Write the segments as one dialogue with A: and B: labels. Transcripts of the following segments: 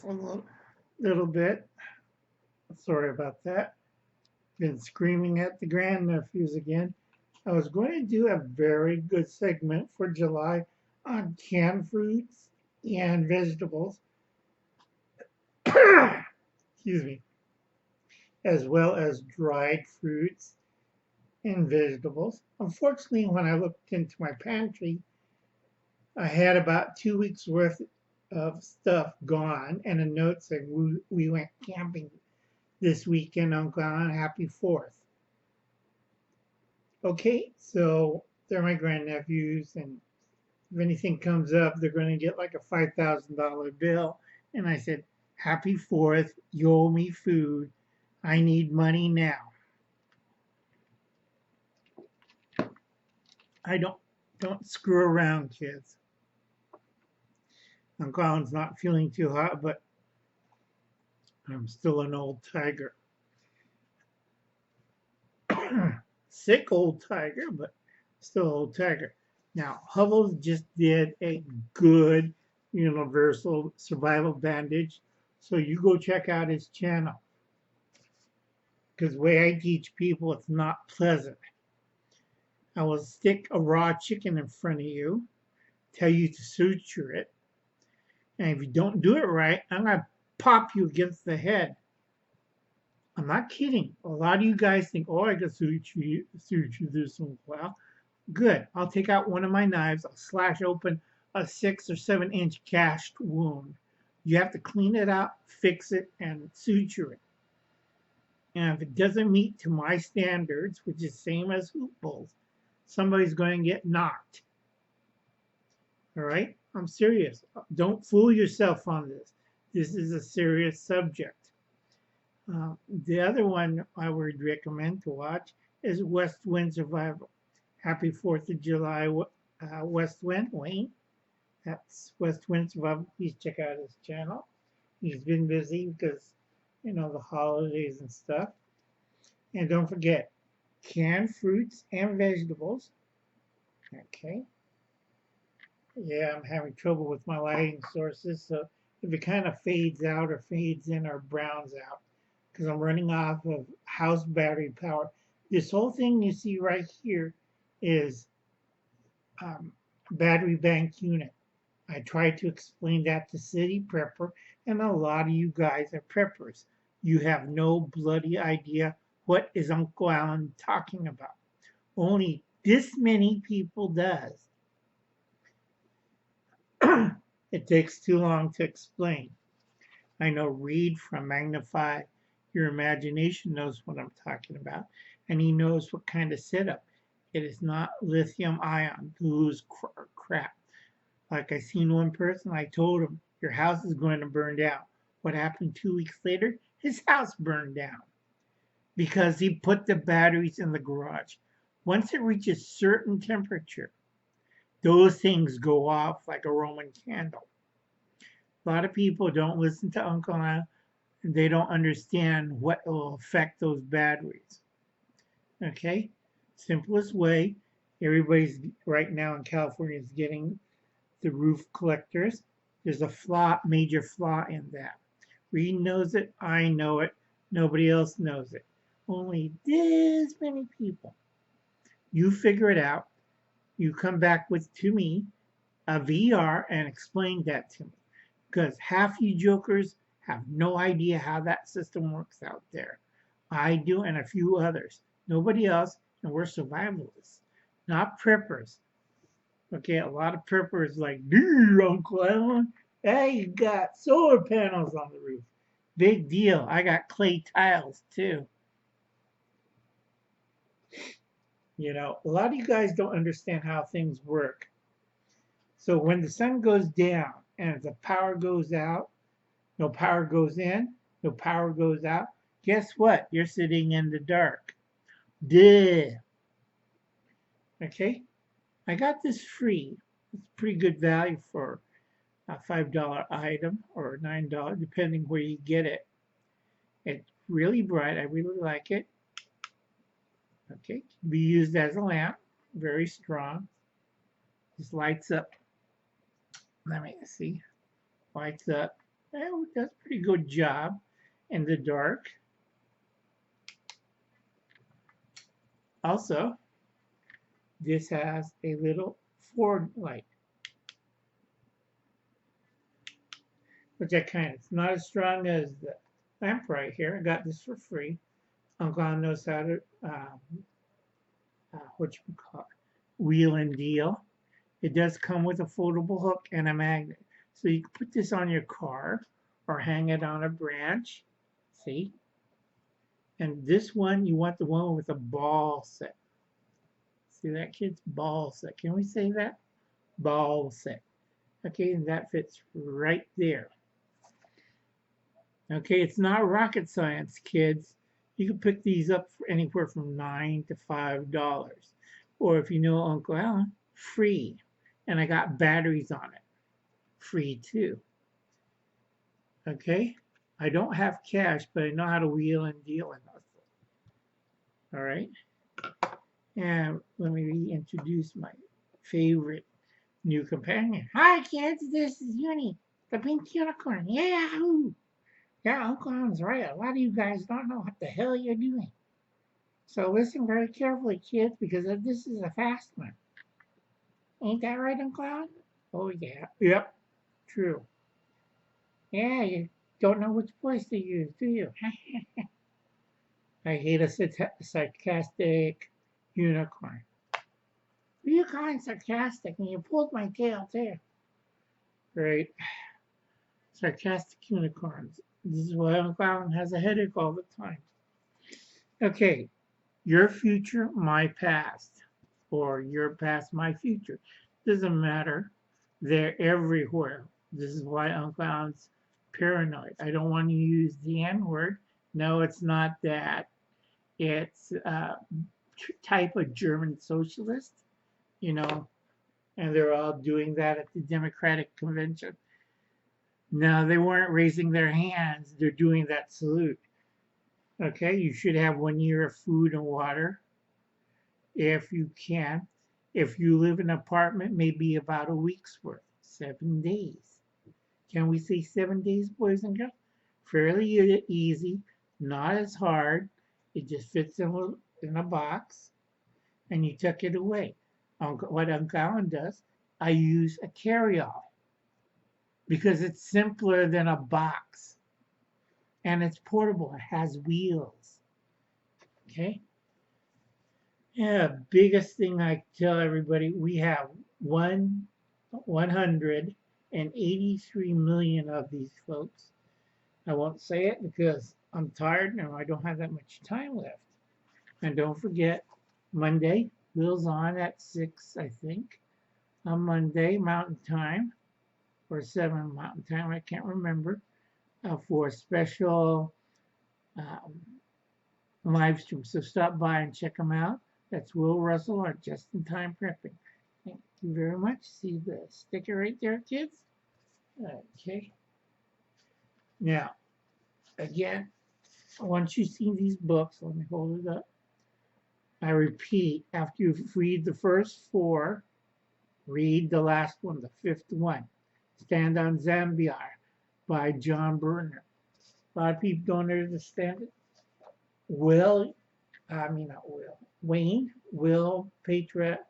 A: off a little bit. Sorry about that. Been screaming at the grandnephews again. I was going to do a very good segment for July on canned fruits and vegetables, excuse me, as well as dried fruits and vegetables. Unfortunately, when I looked into my pantry, I had about 2 weeks worth of stuff gone and a note saying we went camping this weekend, Uncle Alan, happy 4th. Okay, so they're my grandnephews, and if anything comes up, they're going to get like a $5,000 bill. And I said, happy 4th, you owe me food. I need money now. I don't screw around, kids. Uncle Alan's not feeling too hot, but I'm still an old tiger. Sick old tiger, but still old tiger. Now, Hubbles just did a good universal survival bandage, so you go check out his channel. Because the way I teach people, it's not pleasant. I will stick a raw chicken in front of you, tell you to suture it, and if you don't do it right, I'm going to pop you against the head. I'm not kidding. A lot of you guys think, oh, I can suture this one. Well, good. I'll take out one of my knives. I'll slash open a 6 or 7 inch gashed wound. You have to clean it out, fix it, and suture it. And if it doesn't meet to my standards, which is same as hoop bulls, somebody's going to get knocked. All right? I'm serious. Don't fool yourself on this. This is a serious subject. The other one I would recommend to watch is West Wind Survival. Happy 4th of July, West Wind, Wayne. That's West Wind Survival. Please check out his channel. He's been busy because, the holidays and stuff. And don't forget, canned fruits and vegetables. Okay. Yeah, I'm having trouble with my lighting sources, so if it kind of fades out or fades in or browns out, because I'm running off of house battery power. This whole thing you see right here is battery bank unit. I tried to explain that to City Prepper, and a lot of you guys are preppers. You have no bloody idea what is Uncle Alan talking about. Only this many people does. It takes too long to explain. I know Reed from Magnify Your Imagination knows what I'm talking about, and he knows what kind of setup. It is not lithium ion blues crap. Like I seen one person, I told him, your house is going to burn down. What happened 2 weeks later? His house burned down because he put the batteries in the garage. Once it reaches certain temperature, those things go off like a Roman candle. A lot of people don't listen to Uncle Al, and they don't understand what will affect those batteries. Okay? Simplest way, everybody's right now in California is getting the roof collectors. There's a major flaw in that. Reed knows it, I know it, nobody else knows it. Only this many people. You figure it out. You come back to me a VR and explain that to me. Because half you jokers have no idea how that system works out there. I do, and a few others. Nobody else, and we're survivalists, not preppers. Okay, a lot of preppers like, dude, Uncle Alan, hey, you got solar panels on the roof. Big deal. I got clay tiles too. A lot of you guys don't understand how things work. So when the sun goes down and the power goes out, no power goes in, no power goes out, guess what? You're sitting in the dark. Duh. Okay? I got this free. It's pretty good value for a $5 item or $9, depending where you get it. It's really bright. I really like it. Okay, can be used as a lamp. Very strong. Just lights up. Let me see. Lights up. Well, it does a pretty good job in the dark. Also, this has a little forward light, which it's not as strong as the lamp right here. I got this for free. Uncle Al knows how to, what you call it, wheel and deal. It does come with a foldable hook and a magnet. So you can put this on your car or hang it on a branch. See? And this one, you want the one with a ball set. See that, kids? Ball set. Can we say that? Ball set. Okay, and that fits right there. Okay, it's not rocket science, kids. You can pick these up for anywhere from $9 to $5. Or if you know Uncle Alan, free. And I got batteries on it. Free too. Okay? I don't have cash, but I know how to wheel and deal and hustle. All right? And let me reintroduce my favorite new companion. Hi, kids. This is Uni, the pink unicorn. Yahoo! Yeah, Uncle Alan's right. A lot of you guys don't know what the hell you're doing. So listen very carefully, kids, because this is a fast one. Ain't that right, Uncle Alan? Oh, yeah. Yep. True. Yeah, you don't know which voice to use, do you? I hate a sarcastic unicorn. You calling sarcastic, and you pulled my tail too. Right. Sarcastic unicorns. This is why Uncle Alan has a headache all the time. Okay, your future, my past, or your past, my future. Doesn't matter. They're everywhere. This is why Uncle Alan's paranoid. I don't want to use the N word. No, it's not that. It's a type of German socialist, you know, and they're all doing that at the Democratic convention. Now, they weren't raising their hands, they're doing that salute. Okay, you should have 1 year of food and water if you can. If you live in an apartment, maybe about a week's worth, 7 days. Can we say 7 days, boys and girls? Fairly easy, not as hard. It just fits in a box, and you tuck it away. What Uncle Alan does, I use a carry-all because it's simpler than a box, and it's portable. It has wheels. Okay. Yeah, biggest thing I tell everybody, we have 183 million of these folks. I won't say it because I'm tired and I don't have that much time left. And don't forget, Monday, Bill's on at 6, I think, on Monday, Mountain Time, or 7 Mountain Time, I can't remember, for a special live stream. So stop by and check them out. That's Will Russell, our just-in-time prepping. Thank you very much. See the sticker right there, kids? Okay. Now, again, once you see these books, let me hold it up. I repeat, after you read the first 4, read the last one, the 5th one. Stand on Zambiar by John Berner. A lot of people don't understand it. Wayne, Will Patriot,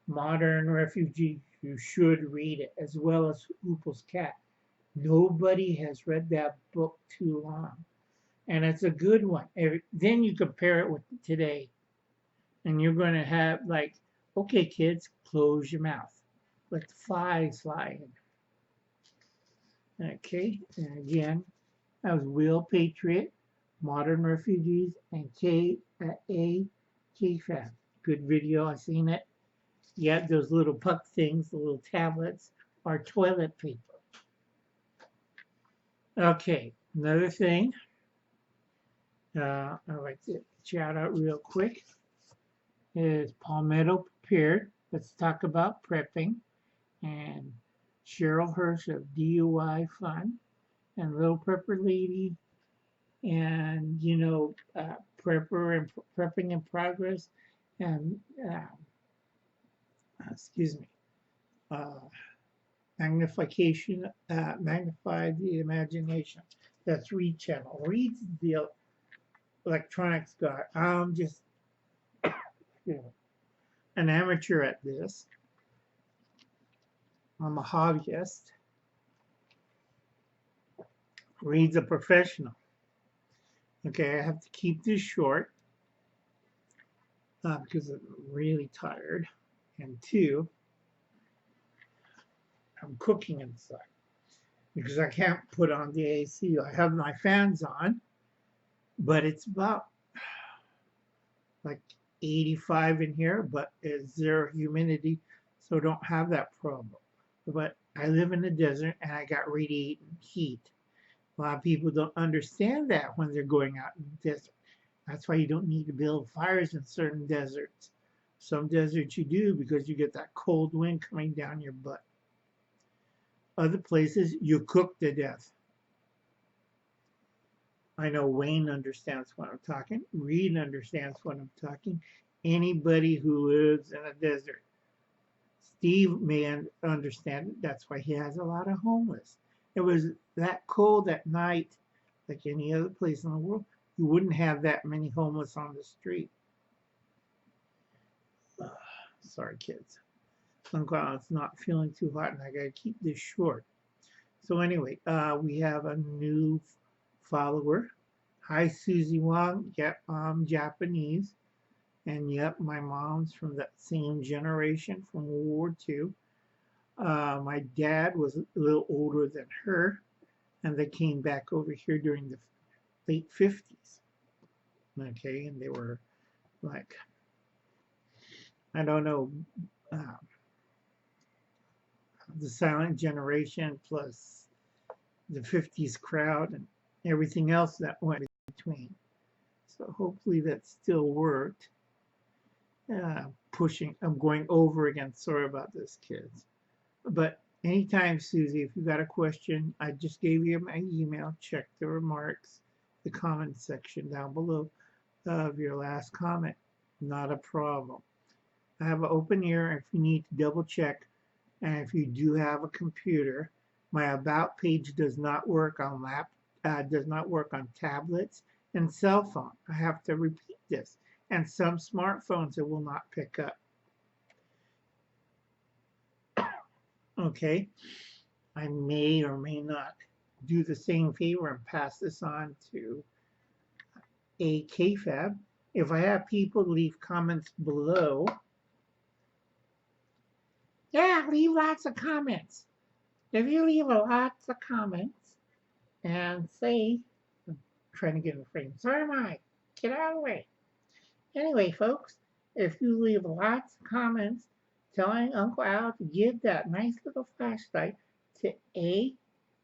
A: Modern Refugee. You should read it, as well as Oopal's Cat. Nobody has read that book too long. And it's a good one. Then you compare it with today. And you're going to have okay, kids, close your mouth. Let the flies fly in. Okay, and again, that was Will Patriot, Modern Refugees, and KFAB. Good video, I've seen it. Yeah, those little puck things, the little tablets, are toilet paper. Okay, another thing I'd like to shout out real quick is Palmetto Prepared. Let's talk about prepping. And Cheryl Hirsch of DUI Fun, and Little Prepper Lady, and Prepper and Prepping in Progress, and excuse me, magnification, magnify the imagination. That's Reed channel. Reed's the electronics guy. I'm just, you know, an amateur at this. I'm a hobbyist. Reed's a professional. Okay, I have to keep this short because I'm really tired. And two, I'm cooking inside because I can't put on the AC. I have my fans on, but it's about like 85 in here, but it's zero humidity, so don't have that problem. But I live in the desert and I got radiating heat. A lot of people don't understand that when they're going out in the desert. That's why you don't need to build fires in certain deserts. Some deserts you do because you get that cold wind coming down your butt. Other places you cook to death. I know Wayne understands what I'm talking. Reed understands what I'm talking. Anybody who lives in a desert. Steve may understand it. That's why he has a lot of homeless. It was that cold at night, like any other place in the world. You wouldn't have that many homeless on the street. Sorry, kids. Uncle Alan's not feeling too hot, and I gotta keep this short. So anyway, we have a new follower. Hi, Susie Wong. Yep, I'm Japanese. And yep, my mom's from that same generation from World War II. My dad was a little older than her, and they came back over here during the late 50s. Okay, and they were like, I don't know, the silent generation plus the 50s crowd and everything else that went in between. So hopefully that still worked. I'm going over again. Sorry about this, kids. But anytime, Susie, if you got a question, I just gave you my email. Check the remarks, the comment section down below of your last comment. Not a problem. I have an open ear if you need to double check. And if you do have a computer, my about page does not work on tablets and cell phone. I have to repeat this. And some smartphones it will not pick up. Okay, I may or may not do the same favor and pass this on to a KFAB. If I have people leave comments below, yeah, leave lots of comments. If you leave lots of comments and say, I'm trying to get in the frame. So am I. Get out of the way. Anyway, folks, if you leave lots of comments telling Uncle Al to give that nice little flashlight to a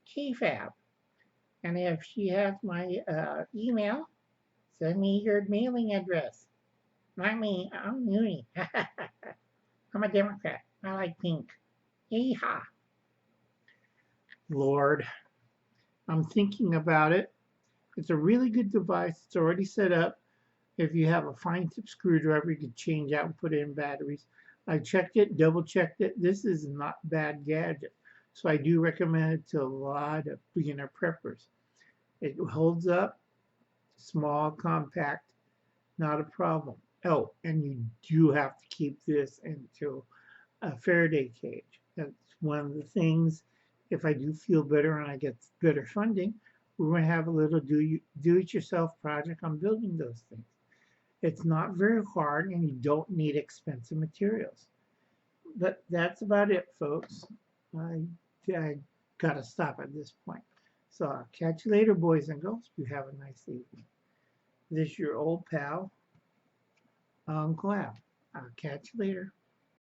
A: KFAB, and if she has my email, send me your mailing address. Not me, I'm Uni. I'm a Democrat. I like pink. Yeehaw. Lord, I'm thinking about it. It's a really good device. It's already set up. If you have a fine tip screwdriver, you can change out and put in batteries. I checked it, double checked it. This is not a bad gadget. So I do recommend it to a lot of beginner preppers. It holds up, small, compact, not a problem. Oh, and you do have to keep this into a Faraday cage. That's one of the things. If I do feel better and I get better funding, we're going to have a little do-it-yourself project on building those things. It's not very hard and you don't need expensive materials. But that's about it, folks. I got to stop at this point. So I'll catch you later, boys and girls. You have a nice evening. This is your old pal, Uncle Al. I'll catch you later.